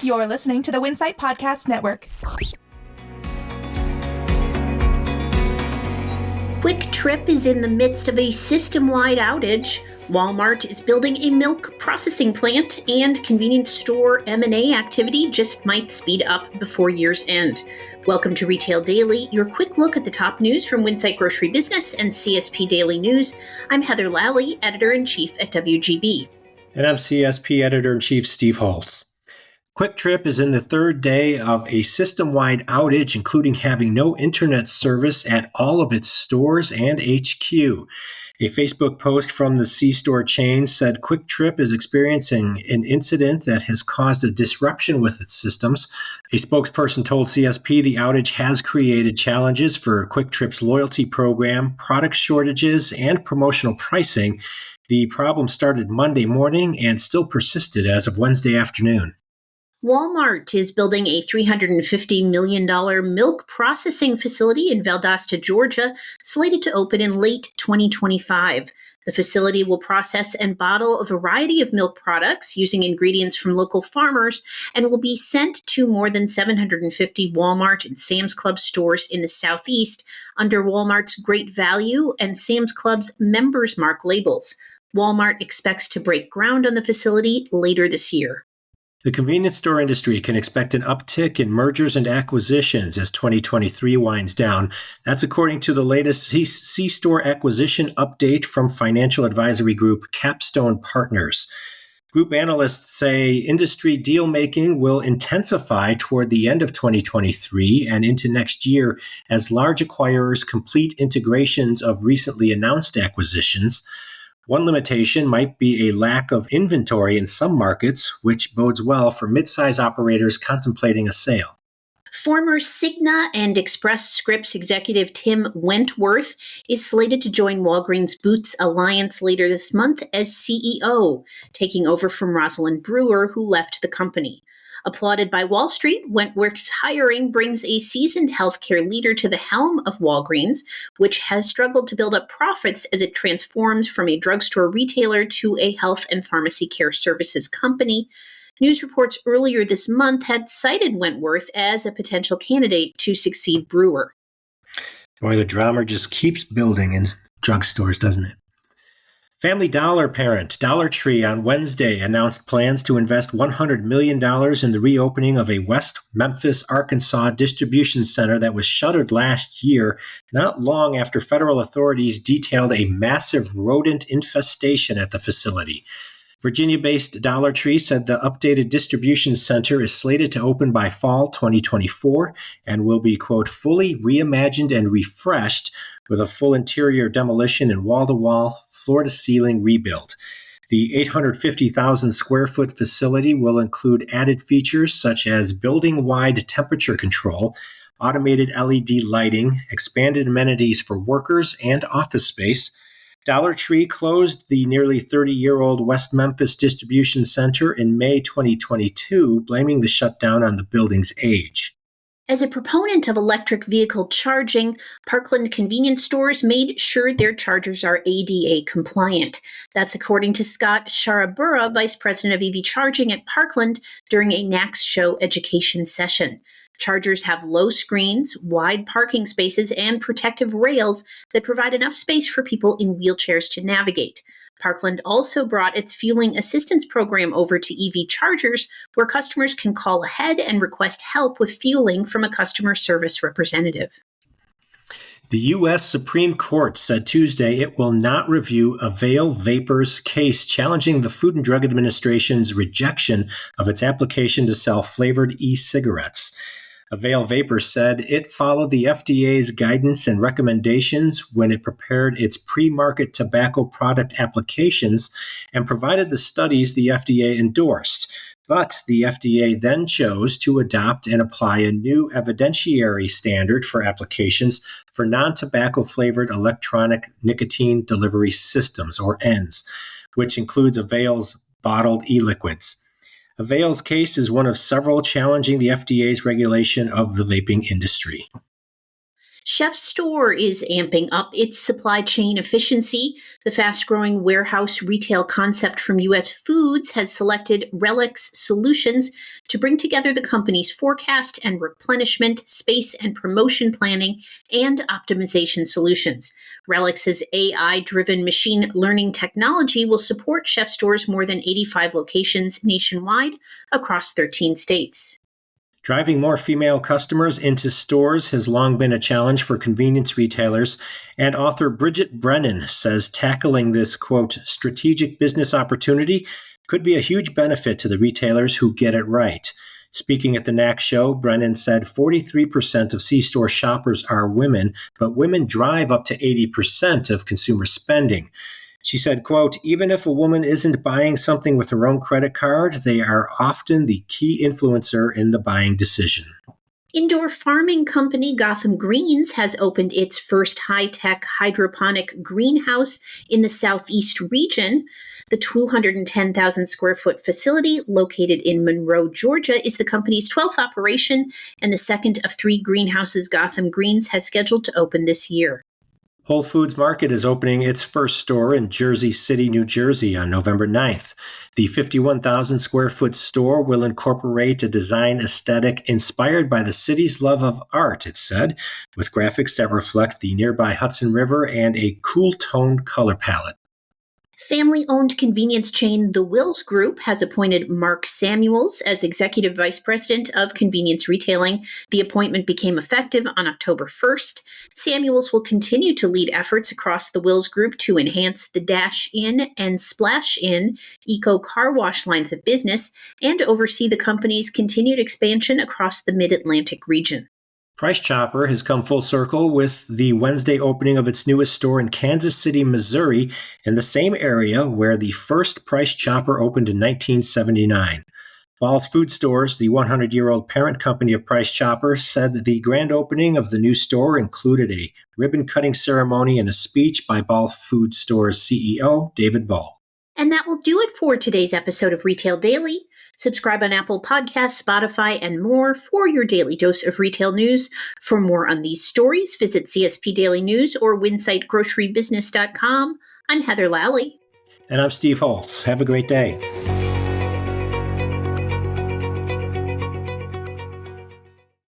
You're listening to the Winsight Podcast Network. Kwik Trip is in the midst of a system-wide outage. Walmart is building a milk processing plant, and convenience store M&A activity just might speed up before year's end. Welcome to Retail Daily, your quick look at the top news from Winsight Grocery Business and CSP Daily News. I'm Heather Lally, Editor-in-Chief at WGB. And I'm CSP Editor-in-Chief Steve Holtz. Kwik Trip is in the third day of a system-wide outage, including having no internet service at all of its stores and HQ. A Facebook post from the C-store chain said Kwik Trip is experiencing an incident that has caused a disruption with its systems. A spokesperson told CSP the outage has created challenges for Kwik Trip's loyalty program, product shortages, and promotional pricing. The problem started Monday morning and still persisted as of Wednesday afternoon. Walmart is building a $350 million milk processing facility in Valdosta, Georgia, slated to open in late 2025. The facility will process and bottle a variety of milk products using ingredients from local farmers and will be sent to more than 750 Walmart and Sam's Club stores in the Southeast under Walmart's Great Value and Sam's Club's Members Mark labels. Walmart expects to break ground on the facility later this year. The convenience store industry can expect an uptick in mergers and acquisitions as 2023 winds down. That's according to the latest C-store acquisition update from financial advisory group Capstone Partners. Group analysts say industry deal-making will intensify toward the end of 2023 and into next year as large acquirers complete integrations of recently announced acquisitions. One limitation might be a lack of inventory in some markets, which bodes well for mid-size operators contemplating a sale. Former Cigna and Express Scripts executive Tim Wentworth is slated to join Walgreens Boots Alliance later this month as CEO, taking over from Rosalind Brewer, who left the company. Applauded by Wall Street, Wentworth's hiring brings a seasoned healthcare leader to the helm of Walgreens, which has struggled to build up profits as it transforms from a drugstore retailer to a health and pharmacy care services company. News reports earlier this month had cited Wentworth as a potential candidate to succeed Brewer. Boy, the drama just keeps building in drugstores, doesn't it? Family Dollar parent Dollar Tree on Wednesday announced plans to invest $100 million in the reopening of a West Memphis, Arkansas distribution center that was shuttered last year, not long after federal authorities detailed a massive rodent infestation at the facility. Virginia-based Dollar Tree said the updated distribution center is slated to open by fall 2024 and will be, quote, fully reimagined and refreshed with a full interior demolition and wall-to-wall, floor-to-ceiling rebuild. The 850,000 square foot facility will include added features such as building-wide temperature control, automated LED lighting, expanded amenities for workers, and office space. Dollar Tree closed the nearly 30-year-old West Memphis distribution center in May 2022, blaming the shutdown on the building's age. As a proponent of electric vehicle charging, Parkland convenience stores made sure their chargers are ADA compliant. That's according to Scott Sharabura, Vice President of EV Charging at Parkland, during a NACS show education session. Chargers have low screens, wide parking spaces, and protective rails that provide enough space for people in wheelchairs to navigate. Parkland also brought its fueling assistance program over to EV chargers, where customers can call ahead and request help with fueling from a customer service representative. The U.S. Supreme Court said Tuesday it will not review Avail Vapor's case challenging the Food and Drug Administration's rejection of its application to sell flavored e-cigarettes. Avail Vapor said it followed the FDA's guidance and recommendations when it prepared its pre-market tobacco product applications and provided the studies the FDA endorsed. But the FDA then chose to adopt and apply a new evidentiary standard for applications for non-tobacco flavored electronic nicotine delivery systems, or ENDS, which includes Avail's bottled e-liquids. Avail's case is one of several challenging the FDA's regulation of the vaping industry. Chef's Store is amping up its supply chain efficiency. The fast-growing warehouse retail concept from U.S. Foods has selected Relics Solutions to bring together the company's forecast and replenishment, space and promotion planning, and optimization solutions. Relics' AI-driven machine learning technology will support Chef's Store's more than 85 locations nationwide across 13 states. Driving more female customers into stores has long been a challenge for convenience retailers, and author Bridget Brennan says tackling this, quote, strategic business opportunity could be a huge benefit to the retailers who get it right. Speaking at the NAC show, Brennan said 43% of C-store shoppers are women, but women drive up to 80% of consumer spending. She said, quote, even if a woman isn't buying something with her own credit card, they are often the key influencer in the buying decision. Indoor farming company Gotham Greens has opened its first high-tech hydroponic greenhouse in the southeast region. The 210,000 square foot facility located in Monroe, Georgia, is the company's 12th operation and the second of 3 greenhouses Gotham Greens has scheduled to open this year. Whole Foods Market is opening its first store in Jersey City, New Jersey on November 9th. The 51,000 square foot store will incorporate a design aesthetic inspired by the city's love of art, it said, with graphics that reflect the nearby Hudson River and a cool-toned color palette. Family-owned convenience chain The Wills Group has appointed Mark Samuels as Executive Vice President of Convenience Retailing. The appointment became effective on October 1st. Samuels will continue to lead efforts across The Wills Group to enhance the Dash In and Splash In eco car wash lines of business and oversee the company's continued expansion across the Mid-Atlantic region. Price Chopper has come full circle with the Wednesday opening of its newest store in Kansas City, Missouri, in the same area where the first Price Chopper opened in 1979. Ball's Food Stores, the 100-year-old parent company of Price Chopper, said that the grand opening of the new store included a ribbon-cutting ceremony and a speech by Ball Food Stores CEO David Ball. And that will do it for today's episode of Retail Daily. Subscribe on Apple Podcasts, Spotify, and more for your daily dose of retail news. For more on these stories, visit CSP Daily News or WinsightGroceryBusiness.com. I'm Heather Lally. And I'm Steve Holtz. Have a great day.